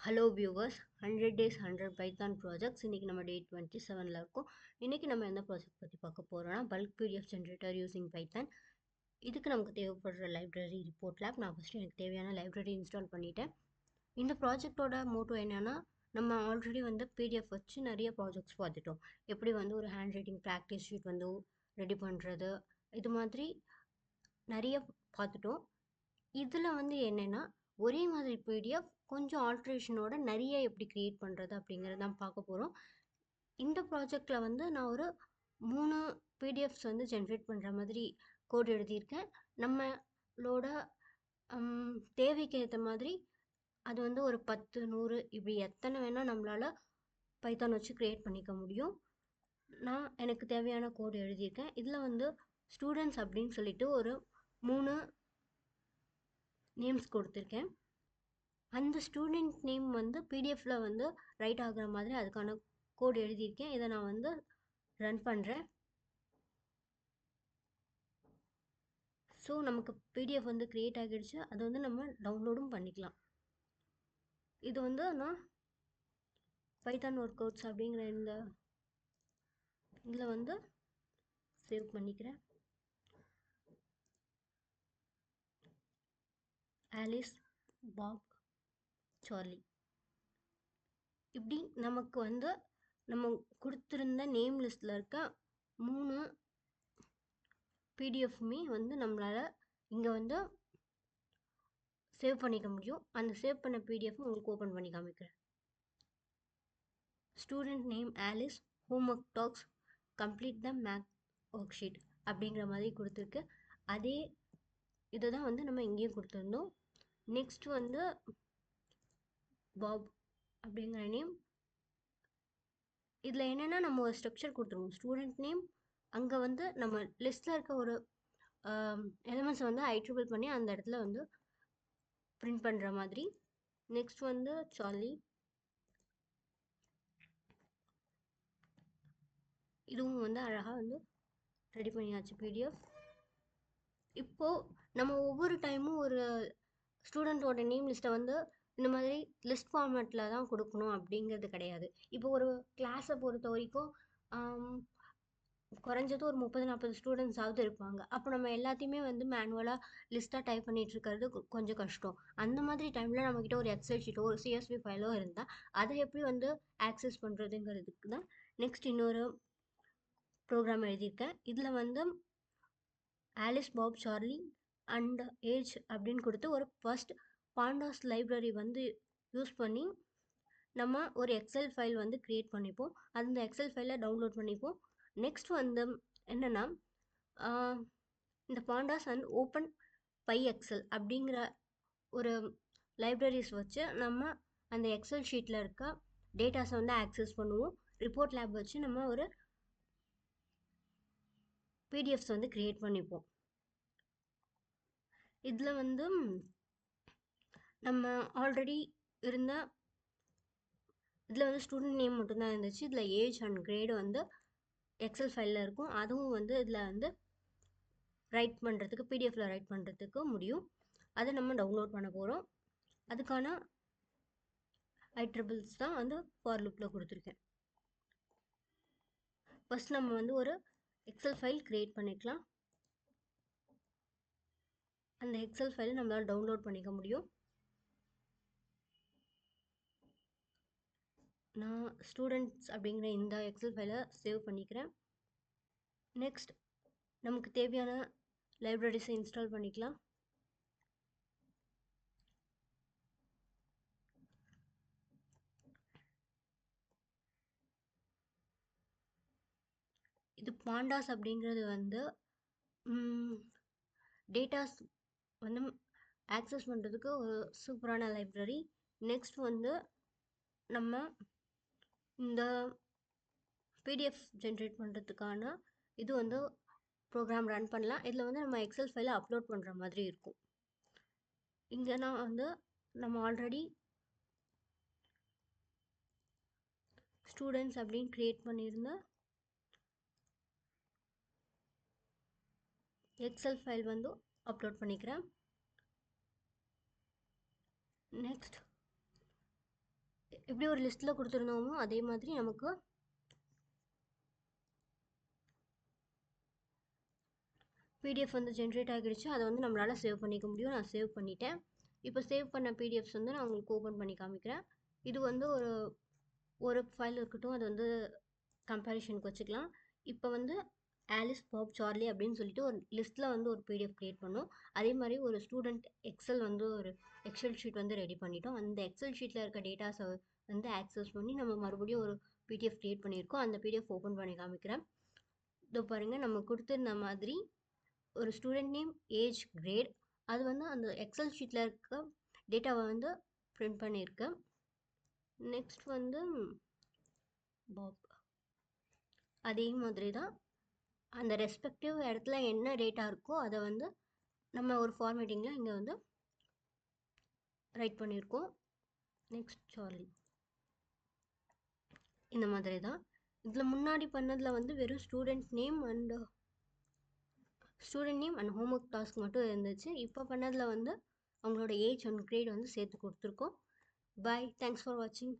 Hello viewers 100 days 100 Python projects இன்றைக்கி நம்ம டே 27ல் இருக்கோம். இன்றைக்கி நம்ம எந்த ப்ராஜெக்ட் பற்றி பார்க்க போகிறோம்னா bulk PDF generator using Python. இதுக்கு நமக்கு தேவைப்படுற லைப்ரரி ரிப்போர்ட் லேப். நான் ஃபஸ்ட்டு எனக்கு தேவையான லைப்ரரி இன்ஸ்டால் பண்ணிட்டேன். இந்த ப்ராஜெக்டோட மோட்டோ என்னென்னா, நம்ம ஆல்ரெடி பிடிஎஃப் வச்சு நிறைய ப்ராஜெக்ட்ஸ் பார்த்துட்டோம். எப்படி ஒரு hand writing practice sheet ready பண்ணுறது, இது மாதிரி நிறைய பார்த்துட்டோம். இதில் என்னென்னா, ஒரே மாதிரி பிடிஎஃப் கொஞ்சம் ஆல்ட்ரேஷனோட நிறைய எப்படி க்ரியேட் பண்ணுறது அப்படிங்கிறது தான் பார்க்க போகிறோம். இந்த ப்ராஜெக்டில் நான் ஒரு 3 பிடிஎஃப்ஸ் ஜென்ரேட் பண்ணுற மாதிரி கோட் எழுதியிருக்கேன். நம்மளோட தேவைக்கு ஏற்ற மாதிரி அது ஒரு 10 100 இப்படி எத்தனை வேணால் நம்மளால் பைத்தான் வச்சு க்ரியேட் பண்ணிக்க முடியும். நான் எனக்கு தேவையான கோட் எழுதியிருக்கேன். இதில் ஸ்டூடெண்ட்ஸ் அப்படின்னு சொல்லிட்டு ஒரு 3 நேம்ஸ் கொடுத்துருக்கேன். அந்த ஸ்டூடெண்ட் நேம் பிடிஎஃப்பில் ரைட் ஆகுற மாதிரி அதுக்கான கோட் எழுதியிருக்கேன். இதை நான் ரன் பண்ணுறேன். ஸோ நமக்கு பிடிஎஃப் க்ரியேட் ஆகிடுச்சு. அதை நம்ம டவுன்லோடும் பண்ணிக்கலாம். இது நான் பைத்தான் ஒர்க் அவுட்ஸ் அப்படிங்கிற இந்த இதில் சேவ் பண்ணிக்கிறேன். ஆலிஸ், பாப், சார்லி இப்படி நமக்கு நம்ம கொடுத்துருந்த நேம் லிஸ்ட்டில் இருக்க 3 பிடிஎஃப்மே நம்மளால் இங்கே சேவ் பண்ணிக்க முடியும். அந்த சேவ் பண்ண பிடிஎஃப் உங்களுக்கு ஓப்பன் பண்ணி காமிக்கிறேன். Student name Alice, homework tasks, complete the math worksheet அப்படிங்கிற மாதிரி கொடுத்துருக்கு. அதே இதை தான் நம்ம இங்கேயும் கொடுத்துருந்தோம். நெக்ஸ்ட் பாப் அப்படிங்கிற நேம். இதில் என்னென்னா, நம்ம ஒரு ஸ்ட்ரக்சர் கொடுத்துருவோம். ஸ்டூடெண்ட் நேம், அங்கே நம்ம லிஸ்ட்டில் இருக்க ஒரு எலிமெண்ட்ஸை ஐட்ரிபிள் பண்ணி அந்த இடத்துல பிரிண்ட் பண்ணுற மாதிரி. நெக்ஸ்ட் சார்லி, இதுவும் அழகாக ரெடி பண்ணியாச்சு பிடிஎஃப். இப்போது நம்ம ஒவ்வொரு டைமும் ஒரு ஸ்டூடெண்ட்டோட நேம் லிஸ்ட்டை இந்த மாதிரி லிஸ்ட் ஃபார்மேட்டில் தான் கொடுக்கணும் அப்படிங்கிறது கிடையாது. இப்போ ஒரு கிளாஸை பொறுத்த வரைக்கும் குறைஞ்சது ஒரு 30-40 ஸ்டூடெண்ட்ஸாவது இருப்பாங்க. அப்போ நம்ம எல்லாத்தையுமே மேனுவலாக லிஸ்ட்டாக டைப் பண்ணிகிட்டு இருக்கிறது கொஞ்சம் கஷ்டம். அந்த மாதிரி டைமில் நம்மக்கிட்ட ஒரு எக்ஸல் ஷீட்டோ ஒரு சிஎஸ்வி ஃபைலோ இருந்தால் அதை எப்படி ஆக்சஸ் பண்ணுறதுங்கிறதுக்கு தான் நெக்ஸ்ட் இன்னொரு ப்ரோக்ராம் எழுதியிருக்கேன். இதில் Alice, Bob, Charlie and age அப்படின்னு கொடுத்து ஒரு ஃபர்ஸ்ட் பாண்டாஸ் லைப்ரரி யூஸ் பண்ணி நம்ம ஒரு எக்ஸல் ஃபைல் க்ரியேட் பண்ணிப்போம். அந்த எக்ஸல் ஃபைலை டவுன்லோட் பண்ணிப்போம். நெக்ஸ்ட் என்னென்னா, இந்த pandas and openpyxl அப்படிங்கிற ஒரு லைப்ரரிஸ் வச்சு நம்ம அந்த எக்ஸல் ஷீட்டில் இருக்க டேட்டாஸை ஆக்சஸ் பண்ணுவோம். ரிப்போர்ட் லேப் வச்சு நம்ம ஒரு பிடிஎஃப்ஸ் க்ரியேட் பண்ணிப்போம். இதில் நம்ம ஆல்ரெடி இருந்த இதில் ஸ்டூடெண்ட் நேம் மட்டும்தான் இருந்துச்சு. இதில் ஏஜ் அண்ட் கிரேடு எக்ஸல் ஃபைலில் இருக்கும். அதுவும் இதில் ரைட் பண்ணுறதுக்கு பிடிஎஃப்பில் ரைட் பண்ணுறதுக்கு முடியும். அதை நம்ம டவுன்லோட் பண்ண போகிறோம். அதுக்கான ஐட்ரிபிள்ஸ் தான் ஃபார் லூப்பில் கொடுத்துருக்கேன். ஃபஸ்ட் நம்ம ஒரு எக்ஸல் ஃபைல் க்ரியேட் பண்ணிக்கலாம். அந்த எக்ஸல் ஃபைலை நம்மளால் டவுன்லோட் பண்ணிக்க முடியும். நான் ஸ்டூடெண்ட்ஸ் அப்படிங்கிற இந்த எக்ஸல் ஃபைலை சேவ் பண்ணிக்கிறேன். நெக்ஸ்ட் நமக்கு தேவையான லைப்ரரிஸை இன்ஸ்டால் பண்ணிக்கலாம். இது பாண்டாஸ் அப்படிங்கிறது டேட்டாஸ் ஆக்சஸ் பண்ணுறதுக்கு ஒரு சூப்பரான லைப்ரரி. நெக்ஸ்ட் நம்ம இந்த பிடிஎஃப் ஜென்ரேட் பண்ணுறதுக்கான இது ப்ரோக்ராம் ரன் பண்ணலாம். இதில் நம்ம எக்ஸல் ஃபைலை அப்லோட் பண்ணுற மாதிரி இருக்கும். இங்கே நான் நம்ம ஆல்ரெடி ஸ்டூடெண்ட்ஸ் அப்படின்னு க்ரியேட் பண்ணியிருந்த எக்ஸல் ஃபைல் அப்லோட் பண்ணிக்கிறேன். நெக்ஸ்ட் எப்படி ஒரு லிஸ்ட்டில் கொடுத்துருந்தோமோ அதே மாதிரி நமக்கு பிடிஎஃப் வந்து ஜென்ரேட் ஆகிடுச்சு. அதை வந்து நம்மளால் சேவ் பண்ணிக்க முடியும். நான் சேவ் பண்ணிட்டேன். இப்போ சேவ் பண்ண பிடிஎஃப்ஸ் வந்து நான் உங்களுக்கு ஓப்பன் பண்ணி காமிக்கிறேன். இது வந்து ஒரு ஃபைல் இருக்கட்டும், அது வந்து கம்பேரிஷனுக்கு வச்சுக்கலாம். இப்போ வந்து ஆலிஸ், பாப், சார்லி அப்படின்னு சொல்லிட்டு ஒரு லிஸ்ட்டில் வந்து ஒரு பிடிஎஃப் க்ரியேட் பண்ணோம். அதே மாதிரி ஒரு ஸ்டூடெண்ட் எக்ஸல் வந்து ஒரு எக்ஸல் ஷீட் வந்து ரெடி பண்ணிட்டோம். அந்த எக்ஸல் ஷீட்டில் இருக்க டேட்டாஸை வந்து ஆக்சஸ் பண்ணி நம்ம மறுபடியும் ஒரு பிடிஎஃப் க்ரியேட் பண்ணியிருக்கோம். அந்த பிடிஎஃப் ஓப்பன் பண்ணி காமிக்கிறேன். இதோ பாருங்கள், நம்ம கொடுத்துருந்த மாதிரி ஒரு ஸ்டூடெண்ட் நேம், ஏஜ், கிரேட், அது வந்து அந்த எக்ஸல் ஷீட்டில் இருக்க டேட்டாவை வந்து பிரிண்ட் பண்ணியிருக்கேன். நெக்ஸ்ட் வந்து பாப், அதே மாதிரி தான் அந்த ரெஸ்பெக்டிவ் இடத்துல என்ன டேட்டா இருக்கோ அதை வந்து நம்ம ஒரு ஃபார்மேட்டிங்கில் இங்கே வந்து ரைட் பண்ணியிருக்கோம். நெக்ஸ்ட் சார்லி, இந்த மாதிரி தான். இதில் முன்னாடி பண்ணதில் வந்து வெறும் student name and homework task மட்டும் இருந்துச்சு. இப்போ பண்ணதில் வந்து அவங்களோட ஏஜ் அண்ட் கிரேட் வந்து சேர்த்து கொடுத்துருக்கோம். பாய், தேங்க்ஸ் ஃபார் வாட்சிங்.